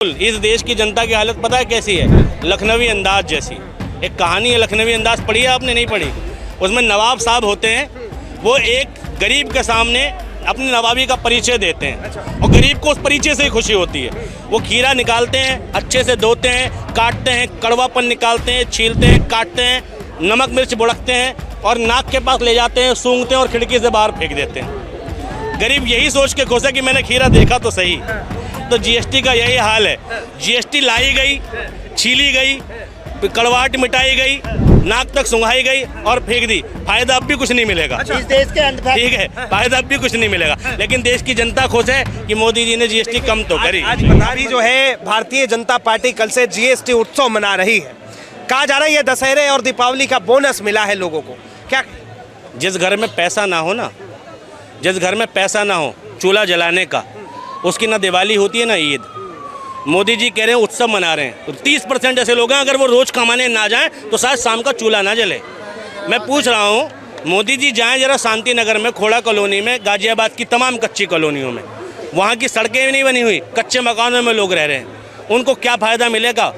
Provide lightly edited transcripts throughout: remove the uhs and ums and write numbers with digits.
इस देश की जनता की हालत पता है कैसी है? लखनवी अंदाज जैसी। एक कहानी है, लखनवी अंदाज पढ़ी है आपने? नहीं पढ़ी? उसमें नवाब साहब होते हैं, वो एक गरीब के सामने अपनी नवाबी का परिचय देते हैं और गरीब को उस परिचय से ही खुशी होती है। वो खीरा निकालते हैं, अच्छे से धोते हैं, काटते हैं, कड़वापन निकालते हैं, छीलते हैं, काटते हैं, नमक मिर्च बुड़कते हैं और नाक के पास ले जाते हैं, सूंघते हैं और खिड़की से बाहर फेंक देते हैं। गरीब यही सोच के खुश है कि मैंने खीरा देखा तो सही। तो जीएसटी का यही हाल है। जीएसटी लाई गई, छीली गई, कड़वाहट मिटाई गई, नाक तक सुंघाई गई और फेंक दी। फायदा अब भी कुछ नहीं मिलेगा। इस देश के अंदर ठीक है, फायदा अब भी कुछ नहीं मिलेगा, लेकिन देश की जनता खुश है कि मोदी जी ने जीएसटी कम तो करी। आज अभी जो है भारतीय जनता पार्टी कल से जीएसटी उत्सव मना रही है। कहा जा रहा है ये दशहरे और दीपावली का बोनस मिला है लोगों को। क्या जिस घर में पैसा ना हो ना, जिस घर में पैसा ना हो चूल्हा जलाने का, उसकी ना दिवाली होती है ना ईद। मोदी जी कह रहे हैं उत्सव मना रहे हैं, तो 30% ऐसे लोग हैं अगर वो रोज कमाने ना जाएं तो शायद शाम का चूल्हा ना जले। मैं पूछ रहा हूँ, मोदी जी जाएं जरा शांति नगर में, खोड़ा कॉलोनी में, गाजियाबाद की तमाम कच्ची कॉलोनियों में, वहाँ की सड़कें भी नहीं बनी हुई, कच्चे मकानों में लोग रह रहे हैं। उनको क्या फ़ायदा मिलेगा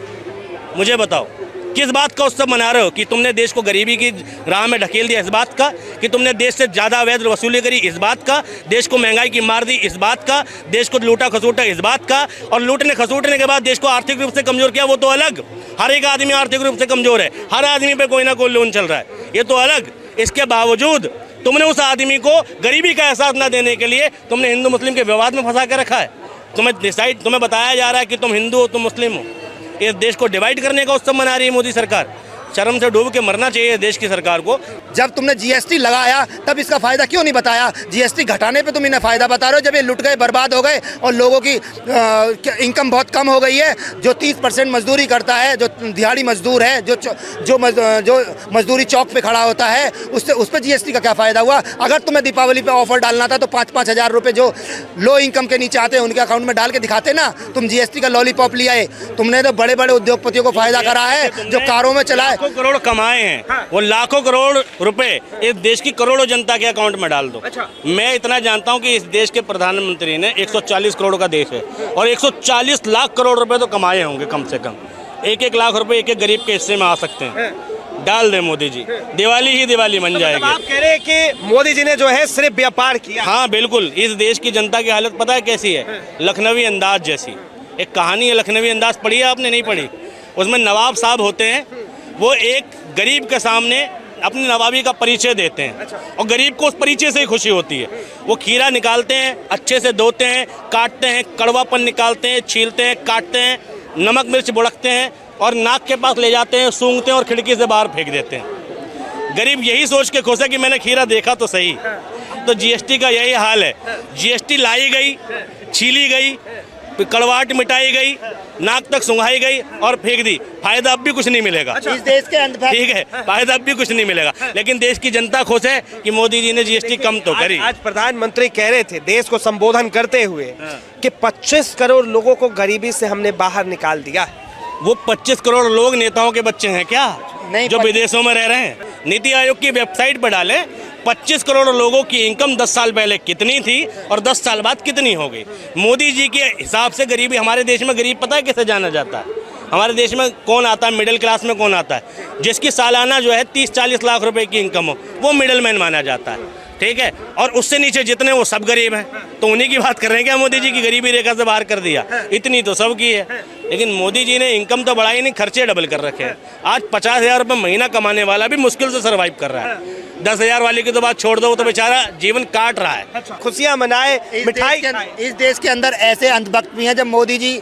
मुझे बताओ? किस बात का उत्सव मना रहे हो? कि तुमने देश को गरीबी की राह में ढकेल दिया, इस बात का? कि तुमने देश से ज़्यादा अवैध वसूली करी, इस बात का? देश को महंगाई की मार दी, इस बात का? देश को लूटा खसूटा, इस बात का? और लूटने खसूटने के बाद देश को आर्थिक रूप से कमज़ोर किया, वो तो अलग। हर एक आदमी आर्थिक रूप से कमज़ोर है, हर आदमी पे कोई ना कोई लोन चल रहा है, ये तो अलग। इसके बावजूद तुमने उस आदमी को गरीबी का एहसास न देने के लिए तुमने हिंदू मुस्लिम के विवाद में फंसा के रखा है। तुम्हें बताया जा रहा है कि तुम हिंदू हो, तुम मुस्लिम हो। इस देश को डिवाइड करने का उत्सव मना रही है मोदी सरकार। शर्म से डूब के मरना चाहिए देश की सरकार को। जब तुमने जीएसटी लगाया तब इसका फायदा क्यों नहीं बताया? जीएसटी घटाने पे तुम इन्हें फायदा बता रहे हो, जब ये लुट गए, बर्बाद हो गए और लोगों की इनकम बहुत कम हो गई है। जो 30% मजदूरी करता है, जो दिहाड़ी मजदूर है, जो मजदूरी चौक पे खड़ा होता है, उससे उस पर जीएसटी का क्या फ़ायदा हुआ? अगर तुम्हें दीपावली पे ऑफर डालना था तो 5-5 हज़ार रुपये जो लो इनकम के नीचे आते हैं उनके अकाउंट में डाल के दिखाते ना। तुम जीएसटी का लॉलीपॉप लिया है, तुमने तो बड़े बड़े उद्योगपतियों को फायदा करा है जो कारों में चलाए। लाखों करोड़ कमाए हैं, वो लाखों करोड़ रुपए इस देश की करोड़ों जनता के अकाउंट में डाल दो। मैं इतना जानता हूं कि इस देश के प्रधानमंत्री ने 140 करोड़ का देश है और 140 लाख करोड़ रुपए तो कमाए होंगे कम से कम। 1-1 लाख रुपए एक गरीब के हिस्से में आ सकते हैं। डाल दे मोदी जी, दिवाली ही दिवाली बन जाएगी। आप कह रहे हैं कि मोदी जी ने जो है सिर्फ व्यापार किया। हाँ बिल्कुल, इस देश की जनता की हालत पता है कैसी है? लखनवी अंदाज जैसी। एक कहानी है, लखनवी अंदाज पढ़ी है आपने? नहीं पढ़ी? उसमें नवाब साहब होते हैं, वो एक गरीब के सामने अपनी नवाबी का परिचय देते हैं और गरीब को उस परिचय से ही खुशी होती है। वो खीरा निकालते हैं, अच्छे से धोते हैं, काटते हैं, कड़वापन निकालते हैं, छीलते हैं, काटते हैं, नमक मिर्च बुड़कते हैं और नाक के पास ले जाते हैं, सूंघते हैं और खिड़की से बाहर फेंक देते हैं। गरीब यही सोच के खुश है कि मैंने खीरा देखा तो सही। तो जीएसटी का यही हाल है। जीएसटी लाई गई, छीली गई, कड़वाहट मिटाई गई, नाक तक सुंघाई गई और फेंक दी। फायदा अब भी कुछ नहीं मिलेगा। इस देश के अंदर ठीक है, फायदा अब भी कुछ नहीं मिलेगा, लेकिन देश की जनता खुश है कि मोदी जी ने जीएसटी कम तो करी। आज प्रधानमंत्री कह रहे थे देश को संबोधन करते हुए कि 25 करोड़ लोगों को गरीबी से हमने बाहर निकाल दिया है। वो 25 करोड़ लोग नेताओं के बच्चे हैं क्या? नहीं, जो विदेशों में रह रहे हैं? नीति आयोग की वेबसाइट पर डालें 25 करोड़ लोगों की इनकम 10 साल पहले कितनी थी और 10 साल बाद कितनी हो गई। मोदी जी के हिसाब से गरीबी, हमारे देश में गरीब पता है कैसे जाना जाता है? हमारे देश में कौन आता है? मिडिल क्लास में कौन आता है? जिसकी सालाना जो है 30-40 लाख रुपए की इनकम हो, वो मिडिल मैन माना जाता है। ठीक है, और उससे नीचे जितने वो सब गरीब हैं। तो उन्हीं की बात कर रहे हैं क्या मोदी जी की गरीबी रेखा से बाहर कर दिया? इतनी तो सब की है, लेकिन मोदी जी ने इनकम तो बढ़ाई नहीं, खर्चे डबल कर रखे हैं। आज 50,000 रुपये महीना कमाने वाला भी मुश्किल से सर्वाइव कर रहा है। 10,000 वाले की तो बात छोड़ दो, तो बेचारा जीवन काट रहा है। खुशियां मनाए, मिठाई खाए। इस देश के अंदर ऐसे अंधभक्त भी हैं, जब मोदी जी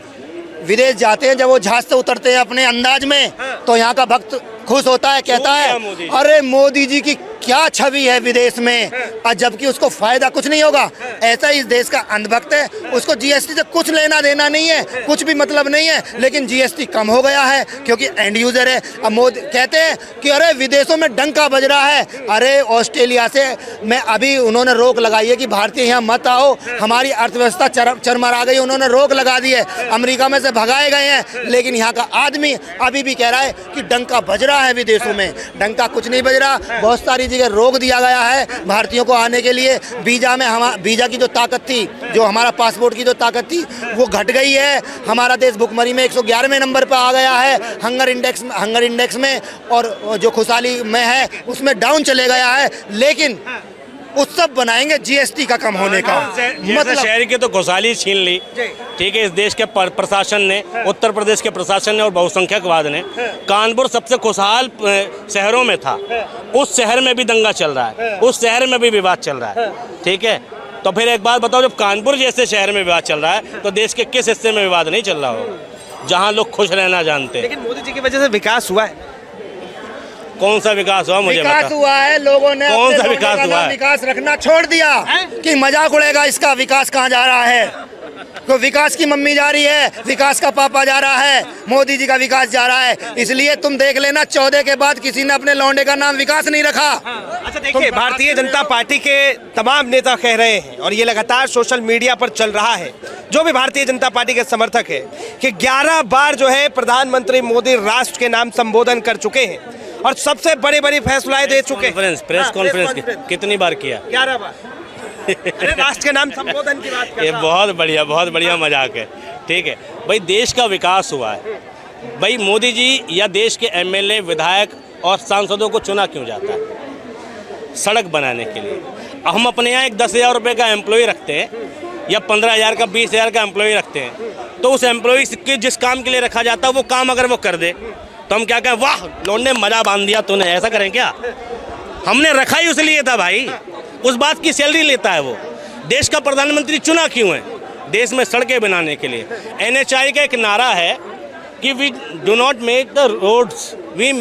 विदेश जाते हैं, जब वो जहाज से उतरते हैं अपने अंदाज में, तो यहाँ का भक्त खुश होता है, कहता है अरे मोदी जी की क्या छवि है विदेश में, और जबकि उसको फायदा कुछ नहीं होगा। ऐसा इस देश का अंधभक्त है, उसको जीएसटी से कुछ लेना देना नहीं है, कुछ भी मतलब नहीं है, लेकिन जीएसटी कम हो गया है क्योंकि एंड यूजर है। अब मोदी कहते हैं कि अरे विदेशों में डंका बज रहा है। अरे ऑस्ट्रेलिया से मैं अभी उन्होंने रोक लगाई है कि भारतीय यहाँ मत आओ, हमारी अर्थव्यवस्था चरमरा गई, उन्होंने रोक लगा दी है, अमेरिका में से भगाए गए हैं, लेकिन यहाँ का आदमी अभी भी कह रहा है कि डंका बज रहा है विदेशों में। डंका कुछ नहीं बज रहा। बहुत सारी जी के रोक दिया गया है भारतीयों को आने के लिए। वीज़ा की जो ताकत थी, जो हमारा पासपोर्ट की जो ताकत थी, वो घट गई है। हमारा देश भुखमरी में 111वें नंबर पर आ गया है हंगर इंडेक्स में, और जो खुशहाली में है उसमें डाउन चले गया है। लेकिन उत्सव बनाएंगे जीएसटी का कम होने का। मतलब शहर की तो खुशहाली छीन ली, ठीक है, इस देश के प्रशासन ने, उत्तर प्रदेश के प्रशासन ने और बहुसंख्यकवाद ने। कानपुर सबसे खुशहाल शहरों में था, उस शहर में भी दंगा चल रहा है, उस शहर में भी विवाद चल रहा है, ठीक है। तो फिर एक बात बताओ, जब कानपुर जैसे शहर में विवाद चल रहा है तो देश के किस हिस्से में विवाद नहीं चल रहा होगा जहाँ लोग खुश रहना जानते हैं। लेकिन मोदी जी की वजह से विकास हुआ है। कौन सा विकास हुआ मुझे बता। विकास हुआ है, लोगों ने कौन सा अपने विकास लोगों का हुआ नाम है? विकास रखना छोड़ दिया कि मजाक उड़ेगा इसका, विकास कहाँ जा रहा है। तो विकास की मम्मी जा रही है, विकास का पापा जा रहा है, मोदी जी का विकास जा रहा है। इसलिए तुम देख लेना 14 के बाद किसी ने अपने लौंडे का नाम विकास नहीं रखा। अच्छा देखिए, भारतीय जनता पार्टी के तमाम नेता कह रहे हैं और ये लगातार सोशल मीडिया पर चल रहा है, जो भी भारतीय जनता पार्टी के समर्थक है, कि 11 बार जो है प्रधानमंत्री मोदी राष्ट्र के नाम संबोधन कर चुके हैं और सबसे बड़ी बड़ी फैसलाएं दे चुके हैं। प्रेस कॉन्फ्रेंस कितनी बार किया? 11 बार। अरे राष्ट्र के नाम संबोधन की बात कर ये रहा हूं। बहुत बढ़िया मजाक है, ठीक है भाई। देश का विकास हुआ है भाई। मोदी जी या देश के एमएलए, विधायक और सांसदों को चुना क्यों जाता है? सड़क बनाने के लिए। हम अपने यहाँ एक 10,000 रुपये का एम्प्लॉय रखते हैं या 15,000 का, 20,000 का एम्प्लॉय रखते हैं, तो उस एम्प्लॉय के जिस काम के लिए रखा जाता है वो काम अगर वो कर दे तो हम क्या कहें, वाह लौंडे मजा बांध दिया तूने, ऐसा करें क्या? हमने रखा ही उसलिए था भाई, उस बात की सैलरी लेता है वो। देश का प्रधानमंत्री चुना क्यों है? देश में सड़कें बनाने के लिए। NHAI का एक नारा है कि we do not make the roads, we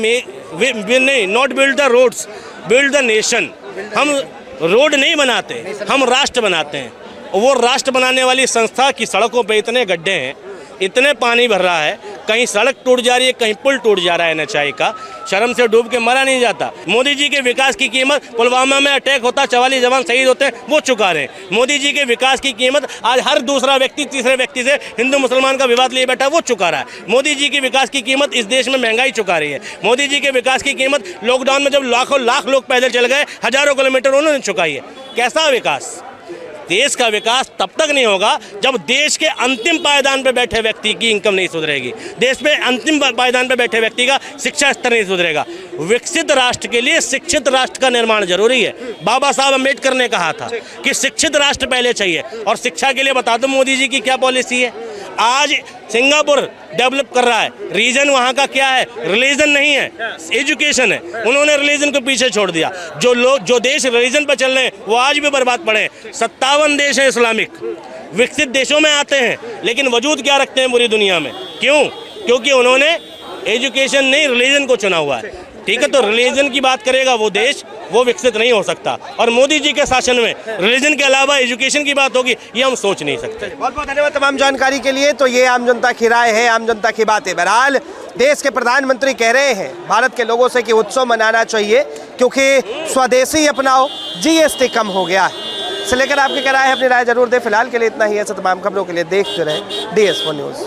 not build the roads, build the nation. हम रोड नहीं बनाते, हम राष्ट्र बनाते हैं। वो राष्ट्र बनाने वाली संस्था की सड़कों पे इतने गड्ढे हैं, इतने पानी भर रहा है, कहीं सड़क टूट जा रही है, कहीं पुल टूट जा रहा है NHAI का, शर्म से डूब के मरा नहीं जाता। मोदी जी के विकास की कीमत, पुलवामा में अटैक होता, 44 जवान शहीद होते हैं, वो चुका रहे हैं। मोदी जी के विकास की कीमत आज हर दूसरा व्यक्ति, तीसरे व्यक्ति से हिंदू मुसलमान का विवाद लिए बैठा, वो चुका रहा है। मोदी जी के विकास की कीमत इस देश में महंगाई चुका रही है। मोदी जी के विकास की कीमत लॉकडाउन में जब लाखों लाख लोग पैदल चल गए, हजारों किलोमीटर उन्होंने चुकाई है। कैसा विकास? देश का विकास तब तक नहीं होगा जब देश के अंतिम पायदान पर बैठे व्यक्ति की इनकम नहीं सुधरेगी, देश में अंतिम पायदान पर बैठे व्यक्ति का शिक्षा स्तर नहीं सुधरेगा। विकसित राष्ट्र के लिए शिक्षित राष्ट्र का निर्माण जरूरी है। बाबा साहब अम्बेडकर ने कहा था कि शिक्षित राष्ट्र पहले चाहिए, और शिक्षा के लिए बता दो मोदी जी की क्या पॉलिसी है। आज सिंगापुर डेवलप कर रहा है, रीजन वहाँ का क्या है? रिलीजन नहीं है, एजुकेशन है। उन्होंने रिलीजन को पीछे छोड़ दिया। जो देश रिलीजन पर चल रहे हैं वो आज भी बर्बाद पड़े हैं। 57 देश हैं इस्लामिक, विकसित देशों में आते हैं, लेकिन वजूद क्या रखते हैं पूरी दुनिया में? क्यों? क्योंकि उन्होंने एजुकेशन नहीं, रिलीजन को चुना हुआ है, ठीक है। तो रिलीजन की बात करेगा वो देश, वो विकसित नहीं हो सकता। और मोदी जी के शासन में रिलीजन के अलावा एजुकेशन की बात होगी, ये हम सोच नहीं सकते। बहुत बहुत धन्यवाद तमाम जानकारी के लिए। तो ये आम जनता की राय है, आम जनता की बात है। बहरहाल देश के प्रधानमंत्री कह रहे हैं भारत के लोगों से कि उत्सव मनाना चाहिए, क्योंकि स्वदेशी अपनाओ, GST कम हो गया है। से लेकर आपकी क्या राय है, अपनी राय जरूर दें। फिलहाल के लिए इतना ही है। तमाम खबरों के लिए देखते रहें DS4 न्यूज़।